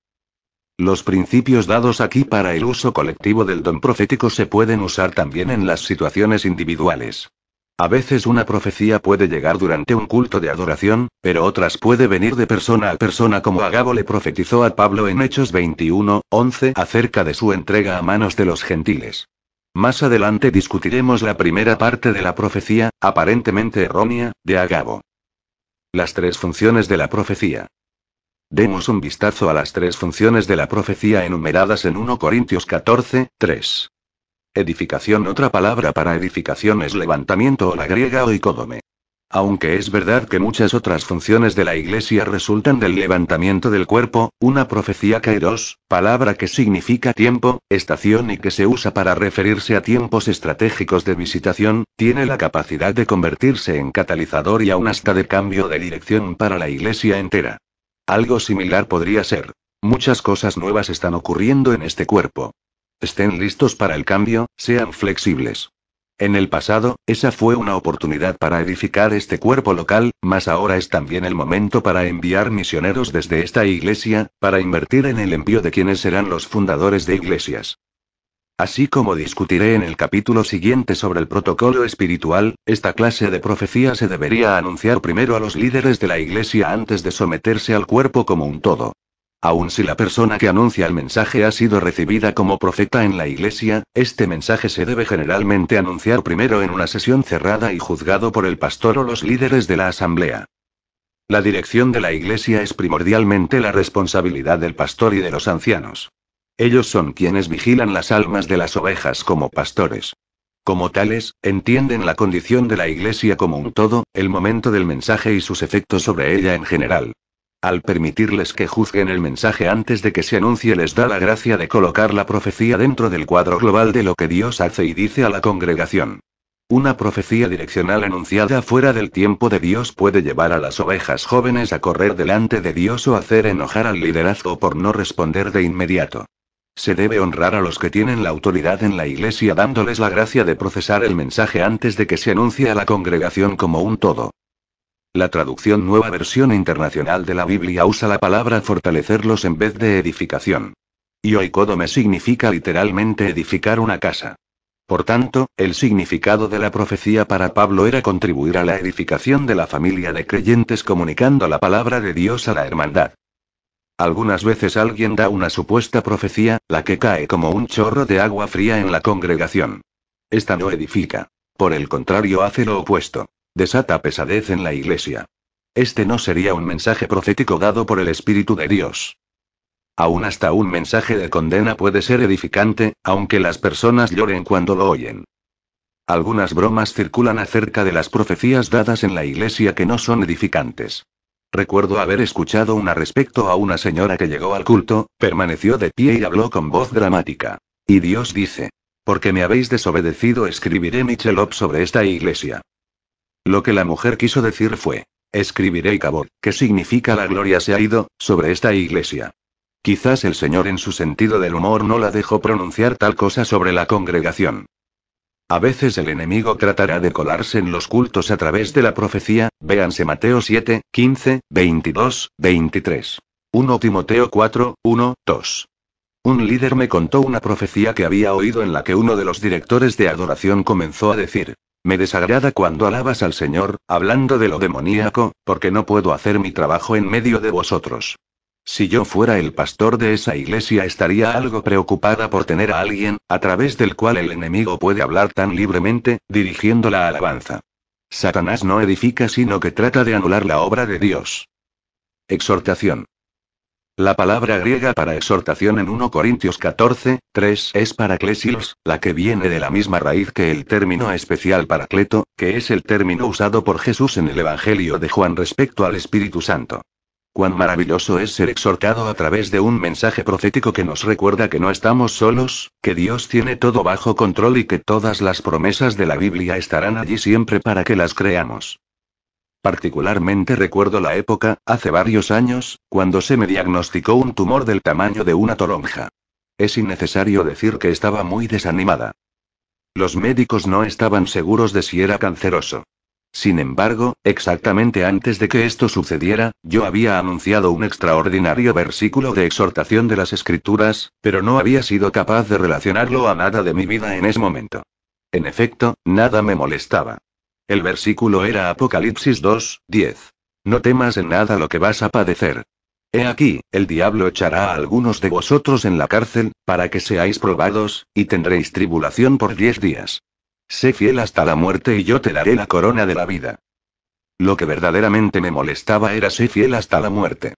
Los principios dados aquí para el uso colectivo del don profético se pueden usar también en las situaciones individuales. A veces una profecía puede llegar durante un culto de adoración, pero otras puede venir de persona a persona, como Agabo le profetizó a Pablo en Hechos 21, 11 acerca de su entrega a manos de los gentiles. Más adelante discutiremos la primera parte de la profecía, aparentemente errónea, de Agabo. Las tres funciones de la profecía. Demos un vistazo a las tres funciones de la profecía enumeradas en 1 Corintios 14, 3. Edificación. Otra palabra para edificación es levantamiento, o la griega oikódome. Aunque es verdad que muchas otras funciones de la Iglesia resultan del levantamiento del cuerpo, una profecía kairos, palabra que significa tiempo, estación y que se usa para referirse a tiempos estratégicos de visitación, tiene la capacidad de convertirse en catalizador y aún hasta de cambio de dirección para la Iglesia entera. Algo similar podría ser: muchas cosas nuevas están ocurriendo en este cuerpo. Estén listos para el cambio, sean flexibles. En el pasado, esa fue una oportunidad para edificar este cuerpo local, mas ahora es también el momento para enviar misioneros desde esta iglesia, para invertir en el envío de quienes serán los fundadores de iglesias. Así como discutiré en el capítulo siguiente sobre el protocolo espiritual, esta clase de profecía se debería anunciar primero a los líderes de la iglesia antes de someterse al cuerpo como un todo. Aun si la persona que anuncia el mensaje ha sido recibida como profeta en la iglesia, este mensaje se debe generalmente anunciar primero en una sesión cerrada y juzgado por el pastor o los líderes de la asamblea. La dirección de la iglesia es primordialmente la responsabilidad del pastor y de los ancianos. Ellos son quienes vigilan las almas de las ovejas como pastores. Como tales, entienden la condición de la iglesia como un todo, el momento del mensaje y sus efectos sobre ella en general. Al permitirles que juzguen el mensaje antes de que se anuncie, les da la gracia de colocar la profecía dentro del cuadro global de lo que Dios hace y dice a la congregación. Una profecía direccional anunciada fuera del tiempo de Dios puede llevar a las ovejas jóvenes a correr delante de Dios o hacer enojar al liderazgo por no responder de inmediato. Se debe honrar a los que tienen la autoridad en la iglesia dándoles la gracia de procesar el mensaje antes de que se anuncie a la congregación como un todo. La traducción Nueva Versión Internacional de la Biblia usa la palabra fortalecerlos en vez de edificación. Y oikódome significa literalmente edificar una casa. Por tanto, el significado de la profecía para Pablo era contribuir a la edificación de la familia de creyentes comunicando la palabra de Dios a la hermandad. Algunas veces alguien da una supuesta profecía, la que cae como un chorro de agua fría en la congregación. Esta no edifica. Por el contrario, hace lo opuesto. Desata pesadez en la iglesia. Este no sería un mensaje profético dado por el Espíritu de Dios. Aún hasta un mensaje de condena puede ser edificante, aunque las personas lloren cuando lo oyen. Algunas bromas circulan acerca de las profecías dadas en la iglesia que no son edificantes. Recuerdo haber escuchado una respecto a una señora que llegó al culto, permaneció de pie y habló con voz dramática. Y Dios dice: porque me habéis desobedecido, escribiré Michelop sobre esta iglesia. Lo que la mujer quiso decir fue: escribiré Ikabod, que significa la gloria se ha ido, sobre esta iglesia. Quizás el Señor en su sentido del humor no la dejó pronunciar tal cosa sobre la congregación. A veces el enemigo tratará de colarse en los cultos a través de la profecía, véanse Mateo 7, 15, 22, 23. 1 Timoteo 4, 1, 2. Un líder me contó una profecía que había oído en la que uno de los directores de adoración comenzó a decir: me desagrada cuando alabas al Señor, hablando de lo demoníaco, porque no puedo hacer mi trabajo en medio de vosotros. Si yo fuera el pastor de esa iglesia estaría algo preocupada por tener a alguien, a través del cual el enemigo puede hablar tan libremente, dirigiendo la alabanza. Satanás no edifica sino que trata de anular la obra de Dios. Exhortación. La palabra griega para exhortación en 1 Corintios 14, 3 es paraklesios, la que viene de la misma raíz que el término especial paracleto, que es el término usado por Jesús en el Evangelio de Juan respecto al Espíritu Santo. Cuán maravilloso es ser exhortado a través de un mensaje profético que nos recuerda que no estamos solos, que Dios tiene todo bajo control y que todas las promesas de la Biblia estarán allí siempre para que las creamos. Particularmente recuerdo la época, hace varios años, cuando se me diagnosticó un tumor del tamaño de una toronja. Es innecesario decir que estaba muy desanimada. Los médicos no estaban seguros de si era canceroso. Sin embargo, exactamente antes de que esto sucediera, yo había anunciado un extraordinario versículo de exhortación de las Escrituras, pero no había sido capaz de relacionarlo a nada de mi vida en ese momento. En efecto, nada me molestaba. El versículo era Apocalipsis 2, 10. No temas en nada lo que vas a padecer. He aquí, el diablo echará a algunos de vosotros en la cárcel, para que seáis probados, y tendréis tribulación por 10 días. Sé fiel hasta la muerte y yo te daré la corona de la vida. Lo que verdaderamente me molestaba era ser fiel hasta la muerte.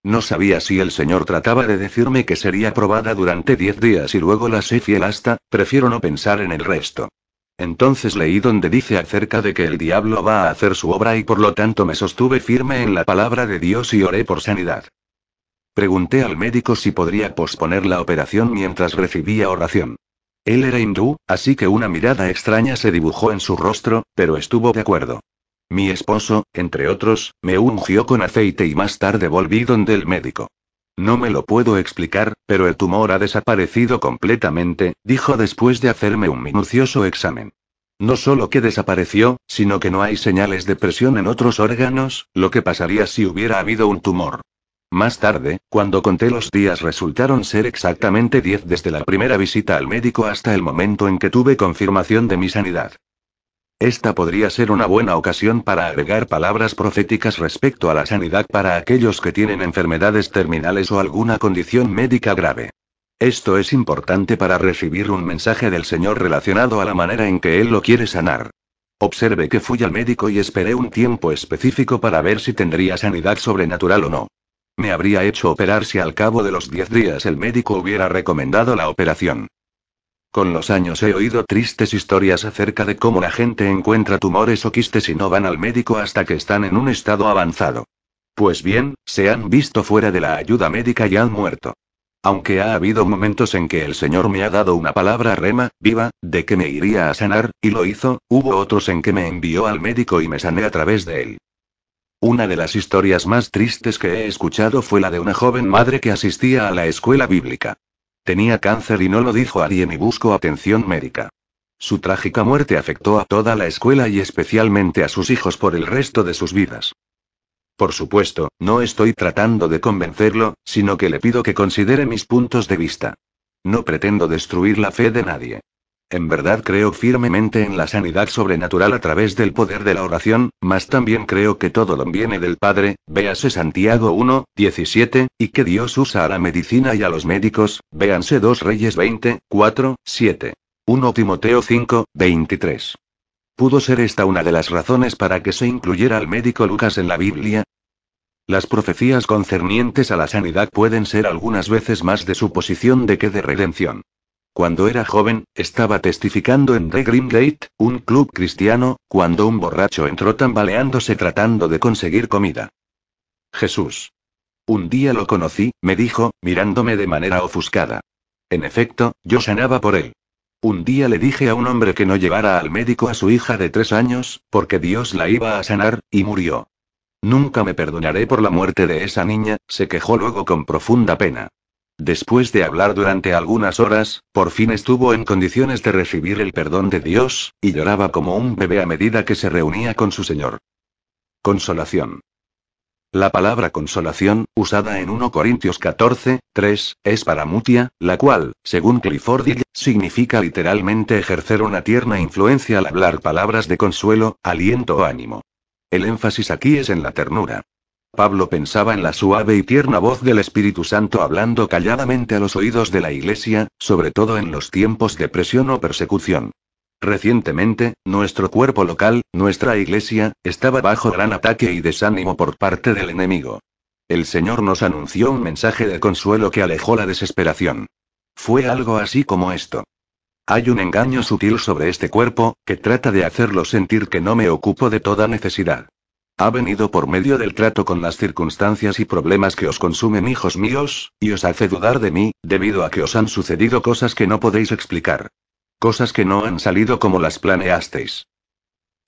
No sabía si el Señor trataba de decirme que sería probada durante 10 días y luego la sé fiel hasta, prefiero no pensar en el resto. Entonces leí donde dice acerca de que el diablo va a hacer su obra y por lo tanto me sostuve firme en la palabra de Dios y oré por sanidad. Pregunté al médico si podría posponer la operación mientras recibía oración. Él era hindú, así que una mirada extraña se dibujó en su rostro, pero estuvo de acuerdo. Mi esposo, entre otros, me ungió con aceite y más tarde volví donde el médico. No me lo puedo explicar, pero el tumor ha desaparecido completamente, dijo después de hacerme un minucioso examen. No solo que desapareció, sino que no hay señales de presión en otros órganos, lo que pasaría si hubiera habido un tumor. Más tarde, cuando conté los días resultaron ser exactamente 10 desde la primera visita al médico hasta el momento en que tuve confirmación de mi sanidad. Esta podría ser una buena ocasión para agregar palabras proféticas respecto a la sanidad para aquellos que tienen enfermedades terminales o alguna condición médica grave. Esto es importante para recibir un mensaje del Señor relacionado a la manera en que Él lo quiere sanar. Observe que fui al médico y esperé un tiempo específico para ver si tendría sanidad sobrenatural o no. Me habría hecho operar si al cabo de los 10 días el médico hubiera recomendado la operación. Con los años he oído tristes historias acerca de cómo la gente encuentra tumores o quistes y no van al médico hasta que están en un estado avanzado. Pues bien, se han visto fuera de la ayuda médica y han muerto. Aunque ha habido momentos en que el Señor me ha dado una palabra rema, viva, de que me iría a sanar, y lo hizo, hubo otros en que me envió al médico y me sané a través de él. Una de las historias más tristes que he escuchado fue la de una joven madre que asistía a la escuela bíblica. Tenía cáncer y no lo dijo a nadie y buscó atención médica. Su trágica muerte afectó a toda la escuela y especialmente a sus hijos por el resto de sus vidas. Por supuesto, no estoy tratando de convencerlo, sino que le pido que considere mis puntos de vista. No pretendo destruir la fe de nadie. En verdad creo firmemente en la sanidad sobrenatural a través del poder de la oración, mas también creo que todo don viene del Padre, véase Santiago 1, 17, y que Dios usa a la medicina y a los médicos, véanse 2 Reyes 20, 4, 7. 1 Timoteo 5, 23. ¿Pudo ser esta una de las razones para que se incluyera al médico Lucas en la Biblia? Las profecías concernientes a la sanidad pueden ser algunas veces más de suposición de que de redención. Cuando era joven, estaba testificando en The Green Gate, un club cristiano, cuando un borracho entró tambaleándose tratando de conseguir comida. Jesús. Un día lo conocí, me dijo, mirándome de manera ofuscada. En efecto, yo sanaba por él. Un día le dije a un hombre que no llevara al médico a su hija de 3 años, porque Dios la iba a sanar, y murió. Nunca me perdonaré por la muerte de esa niña, se quejó luego con profunda pena. Después de hablar durante algunas horas, por fin estuvo en condiciones de recibir el perdón de Dios, y lloraba como un bebé a medida que se reunía con su Señor. Consolación. La palabra consolación, usada en 1 Corintios 14, 3, es paramutia, la cual, según Clifford Dillon, significa literalmente ejercer una tierna influencia al hablar palabras de consuelo, aliento o ánimo. El énfasis aquí es en la ternura. Pablo pensaba en la suave y tierna voz del Espíritu Santo hablando calladamente a los oídos de la Iglesia, sobre todo en los tiempos de presión o persecución. Recientemente, nuestro cuerpo local, nuestra Iglesia, estaba bajo gran ataque y desánimo por parte del enemigo. El Señor nos anunció un mensaje de consuelo que alejó la desesperación. Fue algo así como esto. Hay un engaño sutil sobre este cuerpo, que trata de hacerlo sentir que no me ocupo de toda necesidad. Ha venido por medio del trato con las circunstancias y problemas que os consumen, hijos míos, y os hace dudar de mí, debido a que os han sucedido cosas que no podéis explicar. Cosas que no han salido como las planeasteis.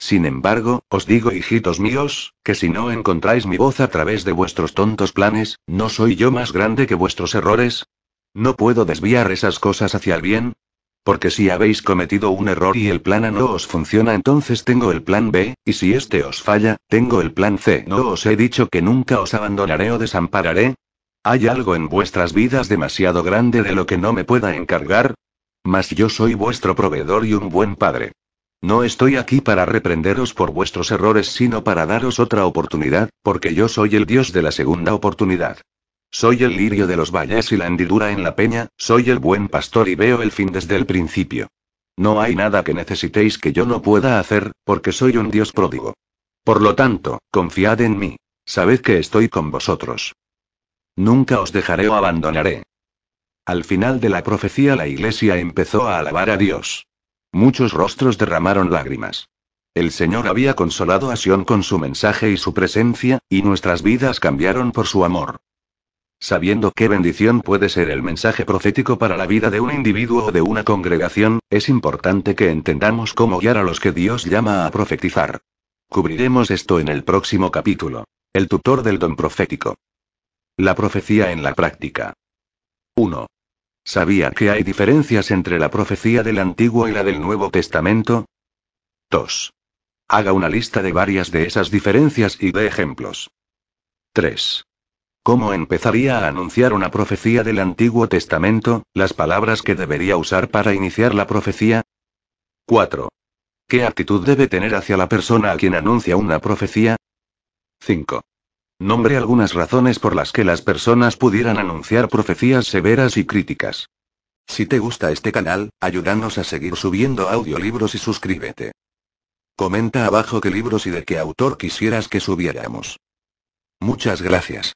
Sin embargo, os digo, hijitos míos, que si no encontráis mi voz a través de vuestros tontos planes, ¿no soy yo más grande que vuestros errores? ¿No puedo desviar esas cosas hacia el bien? Porque si habéis cometido un error y el plan A no os funciona, entonces tengo el plan B, y si este os falla, tengo el plan C. ¿No os he dicho que nunca os abandonaré o desampararé? ¿Hay algo en vuestras vidas demasiado grande de lo que no me pueda encargar? Mas yo soy vuestro proveedor y un buen padre. No estoy aquí para reprenderos por vuestros errores, sino para daros otra oportunidad, porque yo soy el Dios de la segunda oportunidad. Soy el lirio de los valles y la hendidura en la peña, soy el buen pastor y veo el fin desde el principio. No hay nada que necesitéis que yo no pueda hacer, porque soy un Dios pródigo. Por lo tanto, confiad en mí. Sabed que estoy con vosotros. Nunca os dejaré o abandonaré. Al final de la profecía, la iglesia empezó a alabar a Dios. Muchos rostros derramaron lágrimas. El Señor había consolado a Sión con su mensaje y su presencia, y nuestras vidas cambiaron por su amor. Sabiendo qué bendición puede ser el mensaje profético para la vida de un individuo o de una congregación, es importante que entendamos cómo guiar a los que Dios llama a profetizar. Cubriremos esto en el próximo capítulo. El tutor del don profético. La profecía en la práctica. 1. ¿Sabía que hay diferencias entre la profecía del Antiguo y la del Nuevo Testamento? 2. Haga una lista de varias de esas diferencias y dé ejemplos. 3. ¿Cómo empezaría a anunciar una profecía del Antiguo Testamento? Las palabras que debería usar para iniciar la profecía. 4. ¿Qué actitud debe tener hacia la persona a quien anuncia una profecía? 5. Nombre algunas razones por las que las personas pudieran anunciar profecías severas y críticas. Si te gusta este canal, ayúdanos a seguir subiendo audiolibros y suscríbete. Comenta abajo qué libros y de qué autor quisieras que subiéramos. Muchas gracias.